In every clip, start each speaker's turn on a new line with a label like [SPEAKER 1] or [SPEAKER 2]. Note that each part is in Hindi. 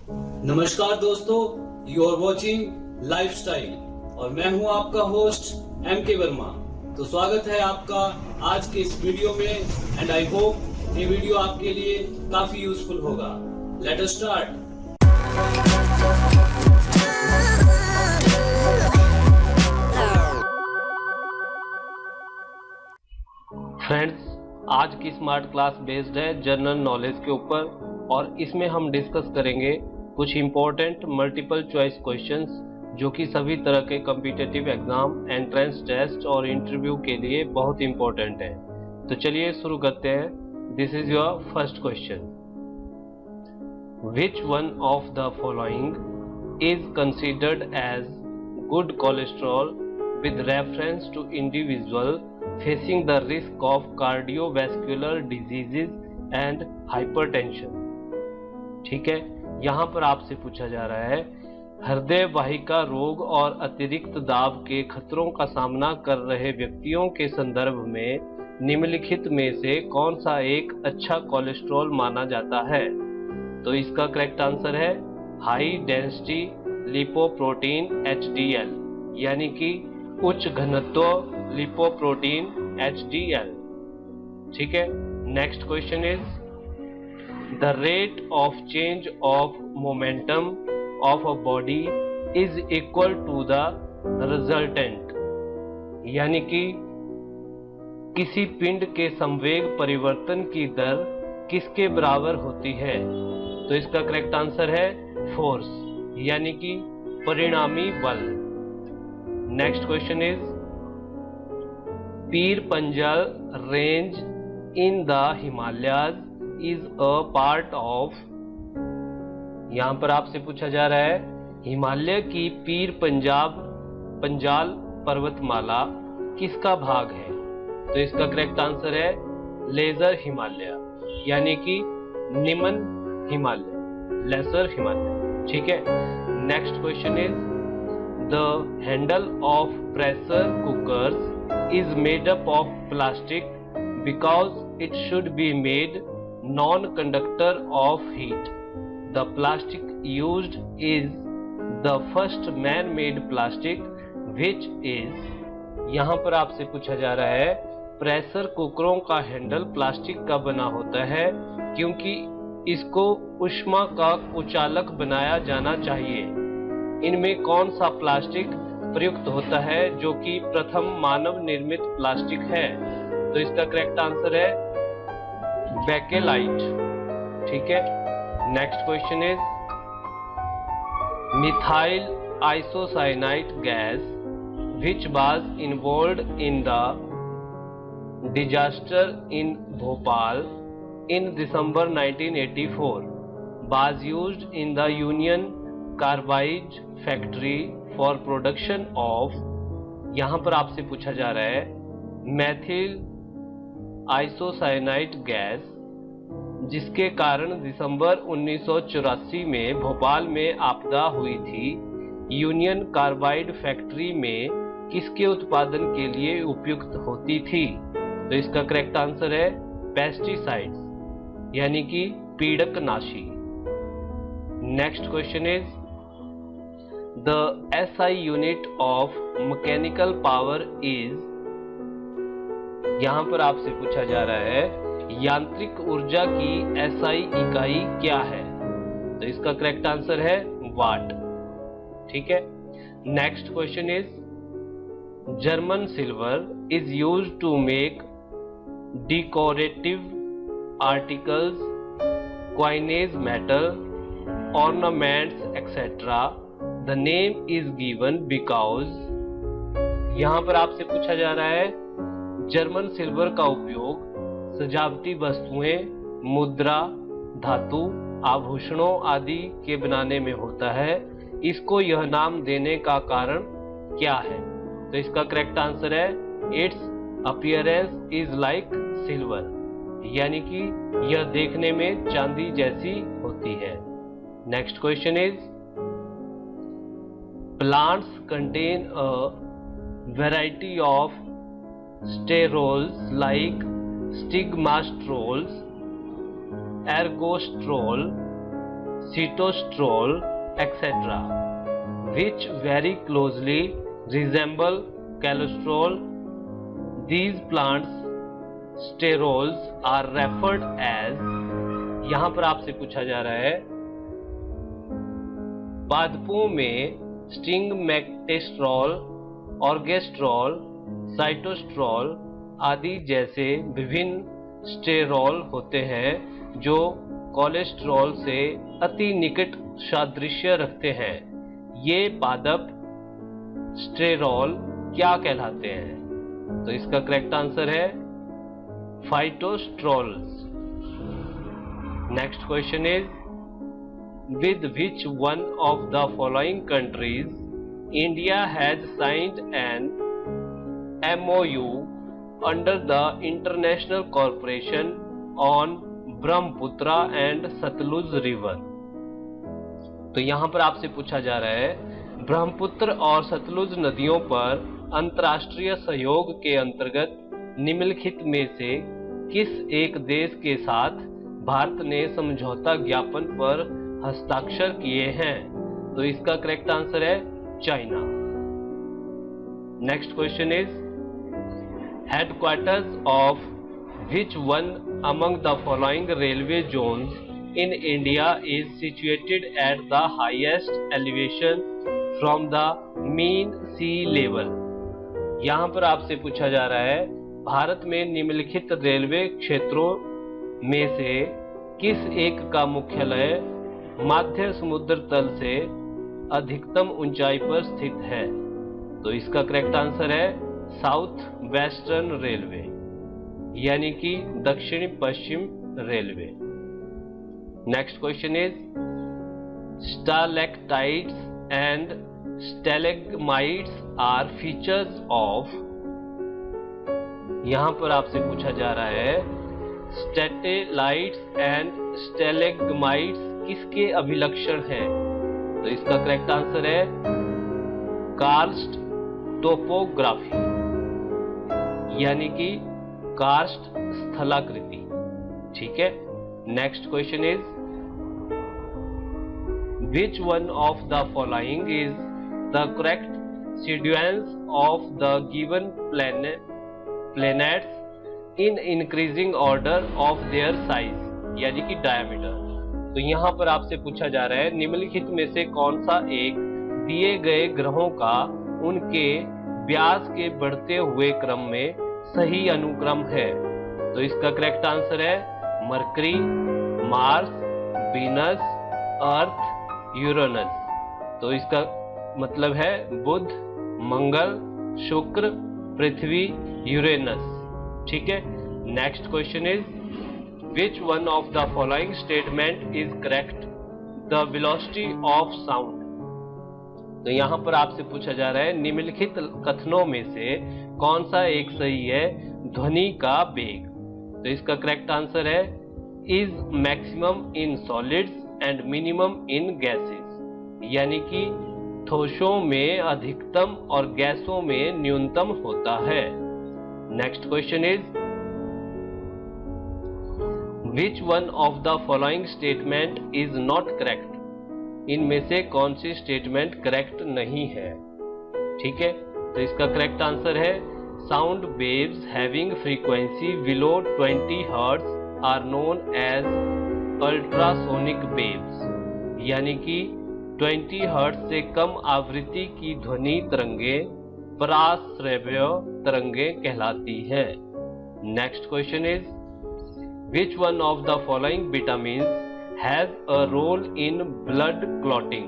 [SPEAKER 1] नमस्कार दोस्तों, यू आर वॉचिंग लाइफस्टाइल और मैं हूं आपका होस्ट MK वर्मा। तो स्वागत है आपका आज के इस वीडियो में एंड आई होप ये वीडियो आपके लिए काफी यूजफुल होगा। Let us start.
[SPEAKER 2] फ्रेंड्स, आज की स्मार्ट क्लास बेस्ड है जनरल नॉलेज के ऊपर और इसमें हम डिस्कस करेंगे कुछ इम्पोर्टेंट मल्टीपल चॉइस क्वेश्चंस जो कि सभी तरह के कॉम्पिटिटिव एग्जाम, एंट्रेंस टेस्ट और इंटरव्यू के लिए बहुत इम्पोर्टेंट है। तो चलिए शुरू करते हैं। This is your first question. Which one of the following is considered as good cholesterol with reference to individual facing the risk of cardiovascular diseases and hypertension। ठीक है, यहाँ पर आपसे पूछा जा रहा है हृदय वाहिका रोग और अतिरिक्त दाब के खतरों का सामना कर रहे व्यक्तियों के संदर्भ में निम्नलिखित में से कौन सा एक अच्छा कोलेस्ट्रॉल माना जाता है। तो इसका करेक्ट आंसर है हाई डेंसिटी लिपोप्रोटीन HDL, यानी कि उच्च घनत्व लिपोप्रोटीन HDL। ठीक है, next question is the rate of change of momentum of a body is equal to the resultant, यानी कि किसी पिंड के संवेग परिवर्तन की दर किसके बराबर होती है। तो इसका करेक्ट आंसर है फोर्स, यानी कि परिणामी बल। Next question is Pir Panjal range in the Himalayas is a part of. यहां पर आपसे पूछा जा रहा है हिमालय की पीर पंजाल पर्वतमाला किसका भाग है। तो इसका करेक्ट आंसर है लेजर हिमालय, यानी कि निम्न हिमालय, लेसर हिमालय। ठीक है, next question is The handle of pressure cookers is made up of plastic because it should be made non-conductor of heat. The plastic used is the first man-made plastic which is। यहाँ पर आपसे पूछा जा रहा है प्रेशर कुकरों का हैंडल प्लास्टिक का बना होता है क्योंकि इसको ऊष्मा का कुचालक बनाया जाना चाहिए। इनमें कौन सा प्लास्टिक प्रयुक्त होता है जो कि प्रथम मानव निर्मित प्लास्टिक है। तो इसका करेक्ट आंसर है बेकेलाइट। ठीक है, next question is methyl isocyanate gas which was involved in the disaster in Bhopal in December 1984 was used in the union carbide factory for production of. यहां पर आपसे पूछा जा रहा है मैथिल आइसोसाइनाइट गैस जिसके कारण दिसंबर 1984 में भोपाल में आपदा हुई थी, यूनियन कार्बाइड फैक्ट्री में किसके उत्पादन के लिए उपयुक्त होती थी। तो इसका करेक्ट आंसर है पेस्टिसाइड्स, यानी कि पीड़कनाशी। Next question is The SI unit of mechanical power is। यहां पर आपसे पूछा जा रहा है यांत्रिक ऊर्जा की SI इकाई क्या है। तो इसका करेक्ट आंसर है वाट। ठीक है, next question is German silver is used to make decorative articles, coinage metal, ornaments etc. The name is given because। यहाँ पर आपसे पूछा जा रहा है जर्मन सिल्वर का उपयोग सजावटी वस्तुएं, मुद्रा, धातु, आभूषणों आदि के बनाने में होता है। इसको यह नाम देने का कारण क्या है। तो इसका करेक्ट आंसर है it's appearance is like silver, यानी कि यह देखने में चांदी जैसी होती है। Next question is plants contain a variety of sterols like stigmastrols, ergostrol, sitosterol, etc., which very closely resemble cholesterol. These plants sterols are referred as, यहां पर आपसे पूछा जा रहा है पादपों में स्टिंगमेटेस्ट्रॉल, ऑर्गेस्ट्रॉल, साइटोस्ट्रॉल आदि जैसे विभिन्न स्टेरॉल होते हैं जो कोलेस्ट्रॉल से अति निकट सादृश्य रखते हैं। ये पादप स्टेरॉल क्या कहलाते हैं? तो इसका करेक्ट आंसर है phytosterols. Next question is, with which one of the following countries India has signed an MOU under the International Cooperation on Brahmaputra and Satluj River? तो यहां पर आपसे पूछा जा रहा है ब्रह्मपुत्र और सतलुज नदियों पर अंतर्राष्ट्रीय सहयोग के अंतर्गत निम्नलिखित में से किस एक देश के साथ भारत ने समझौता ज्ञापन पर हस्ताक्षर किए हैं? तो इसका करेक्ट आंसर है China. Next question is, headquarters of which one among the following railway zones in India is situated at the highest elevation from the mean sea level? यहां पर आपसे पूछा जा रहा है भारत में निम्नलिखित रेलवे क्षेत्रों में से किस एक का मुख्यालय मध्य समुद्र तल से अधिकतम ऊंचाई पर स्थित है? तो इसका करेक्ट आंसर है साउथ वेस्टर्न रेलवे, यानी कि दक्षिण पश्चिम रेलवे। Next question is, stalactites and stalagmites are features of, यहां पर आपसे पूछा जा रहा है स्टैटेलाइट्स एंड स्टैलेग्माइट्स किसके अभिलक्षण हैं? तो इसका करेक्ट आंसर है कार्स्ट टोपोग्राफी, यानी कि कार्स्ट स्थलाकृति। ठीक है। Next question is, which one of the following is the correct sequence of the given planets in increasing order of their size, यानी कि डायमीटर? तो यहां पर आपसे पूछा जा रहा है निम्नलिखित में से कौन सा एक दिए गए ग्रहों का उनके व्यास के बढ़ते हुए क्रम में सही अनुक्रम है? तो इसका करेक्ट आंसर है मरकरी, मार्स, वीनस, अर्थ, यूरेनस। तो इसका मतलब है बुध, मंगल, शुक्र, पृथ्वी, यूरेनस। ठीक है। Next question is, which one of the following statement is correct? The velocity of sound। तो यहां पर आपसे पूछा जा रहा है निम्नलिखित कथनों में से कौन सा एक सही है ध्वनि का वेग? तो इसका करेक्ट आंसर है is maximum in solids and minimum in gases, यानी कि ठोसों में अधिकतम और गैसों में न्यूनतम होता है। Next question is, Which one of the following statement is not correct? इनमें से कौन सी स्टेटमेंट करेक्ट नहीं है? ठीक है। तो इसका करेक्ट आंसर है sound waves having frequency below 20 hertz are known as ultrasonic waves, यानी कि 20 हर्ट्ज से कम आवृत्ति की ध्वनि तरंगे पराश्रव्य तरंगे कहलाती हैं। Next question is, which one of the following vitamins has a role in blood clotting?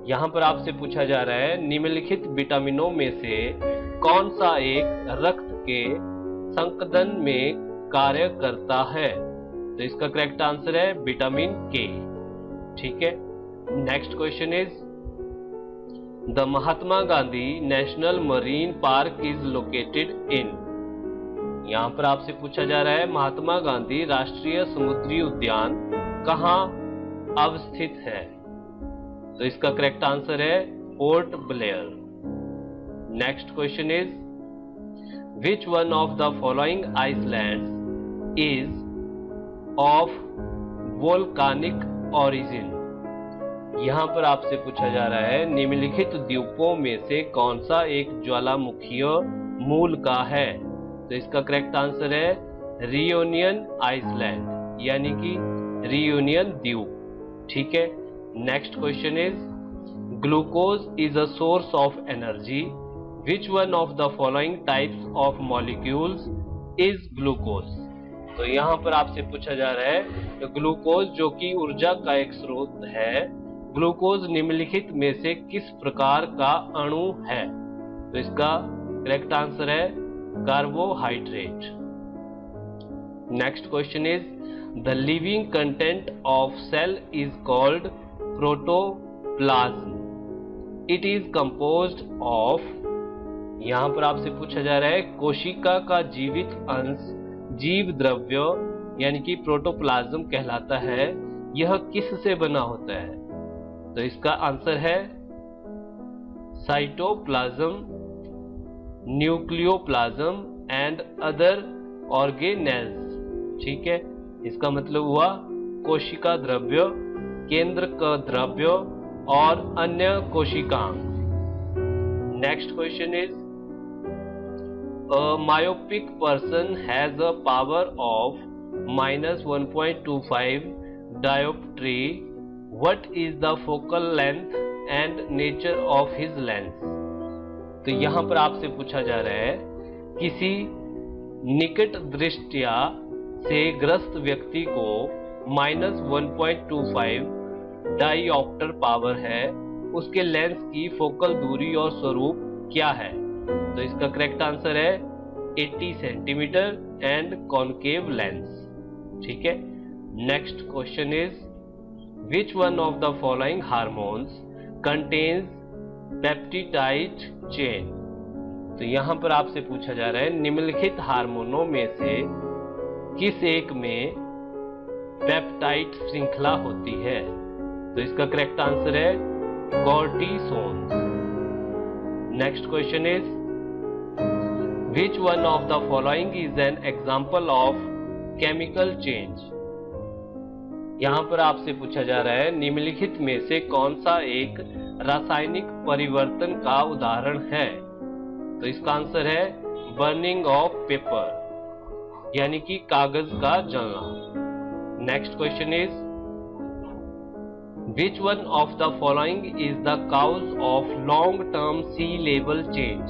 [SPEAKER 2] यहां पर आपसे पूछा जा रहा है निम्नलिखित विटामिनों में से कौन सा एक रक्त के संकदन में कार्य करता है? तो इसका करेक्ट आंसर है विटामिन के। ठीक है। Next question is, the Mahatma Gandhi national marine park is located in. यहां पर आपसे पूछा जा रहा है महात्मा गांधी राष्ट्रीय समुद्री उद्यान कहां अवस्थित है? तो इसका करेक्ट आंसर है Port Blair. Next question is, which one of the following islands is of volcanic origin? यहाँ पर आपसे पूछा जा रहा है निम्नलिखित द्वीपों में से कौन सा एक ज्वालामुखीय मूल का है। तो इसका करेक्ट आंसर है रियूनियन आइसलैंड यानी कि रियूनियन द्वीप। ठीक है। Next question is glucose is a source of energy, which one of the following types of molecules is glucose. तो यहाँ पर आपसे पूछा जा रहा है ग्लूकोज जो कि ऊर्जा का एक स्रोत है, ग्लूकोज निम्नलिखित में से किस प्रकार का अणु है। तो इसका करेक्ट आंसर है carbohydrate. Next question is the living content of cell is called protoplasm, it is composed of. यहाँ पर आपसे पूछा जा रहा है कोशिका का जीवित अंश जीव द्रव्य यानी कि प्रोटोप्लाज्म कहलाता है, यह किस से बना होता है। तो इसका आंसर है cytoplasm, nucleoplasm and other organelles. ठीक है। इसका मतलब हुआ कोशिका द्रव्य, केंद्र का द्रव्य और अन्य कोशिकांग। Next question is a myopic person has a power of -1.25 dioptry. What is the focal length and nature of his lens? तो यहाँ पर आपसे पूछा जा रहा है किसी निकट दृष्टिया से ग्रस्त व्यक्ति को -1.25 डायोप्टर पावर है, उसके लेंस की फोकल दूरी और स्वरूप क्या है। तो इसका करेक्ट आंसर है 80 सेंटीमीटर एंड कॉनकेव लेंस। ठीक है। Next question is which one of the following hormones contains peptide chain. तो यहाँ पर आपसे पूछा जा रहा है निम्नलिखित हार्मोनों में से किस एक में पेप्टाइड श्रृंखला होती है। तो इसका करेक्ट आंसर है cortisones. Next question is Which one of the following is an example of chemical change? यहाँ पर आपसे पूछा जा रहा है निम्नलिखित में से कौन सा एक रासायनिक परिवर्तन का उदाहरण है। तो इसका आंसर है बर्निंग ऑफ पेपर यानी कि कागज का जलना। Next question is Which one of the following is the cause of long-term sea level change?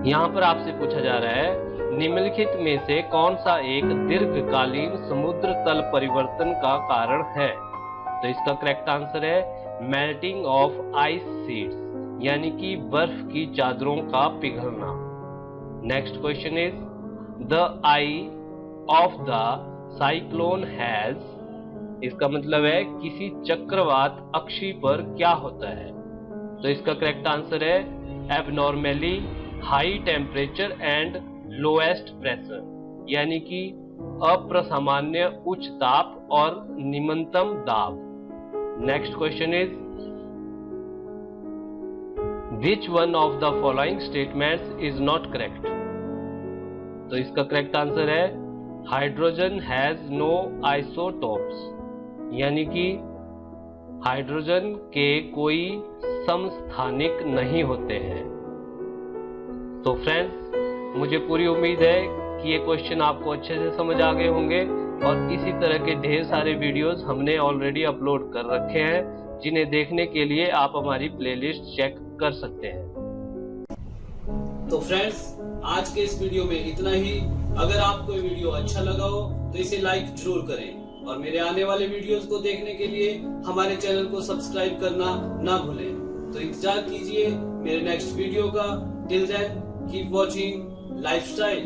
[SPEAKER 2] यहाँ पर आपसे पूछा जा रहा है निम्नलिखित में से कौन सा एक दीर्घकालीन समुद्र तल परिवर्तन का कारण है। तो इसका करेक्ट आंसर है मेल्टिंग ऑफ आइस शीट्स यानी कि बर्फ की चादरों का पिघलना। Next question is the I of the cyclone has. इसका मतलब है किसी चक्रवात अक्षी पर क्या होता है। तो इसका करेक्ट आंसर है abnormally high temperature and lowest pressure यानी कि अप्रसामान्य उच्च ताप और निम्नतम दाब। Next question is which one of the following statements is not correct. तो इसका करेक्ट आंसर है हाइड्रोजन हैज नो आइसोटोप्स यानी कि हाइड्रोजन के कोई समस्थानिक नहीं होते हैं। तो फ्रेंड्स मुझे पूरी उम्मीद है कि ये क्वेश्चन आपको अच्छे से समझ आ गए होंगे और इसी तरह के ढेर सारे वीडियोस हमने ऑलरेडी अपलोड कर रखे हैं जिन्हें देखने के लिए आप हमारी प्लेलिस्ट चेक कर सकते हैं।
[SPEAKER 1] तो फ्रेंड्स आज के इस वीडियो में इतना ही। अगर आपको ये वीडियो अच्छा लगा हो तो इसे लाइक जरूर करें और मेरे आने वाले वीडियोस को देखने के लिए हमारे चैनल को सब्सक्राइब करना ना भूलें। तो इंतजार कीजिए मेरे नेक्स्ट वीडियो का। Till then keep watching lifestyle.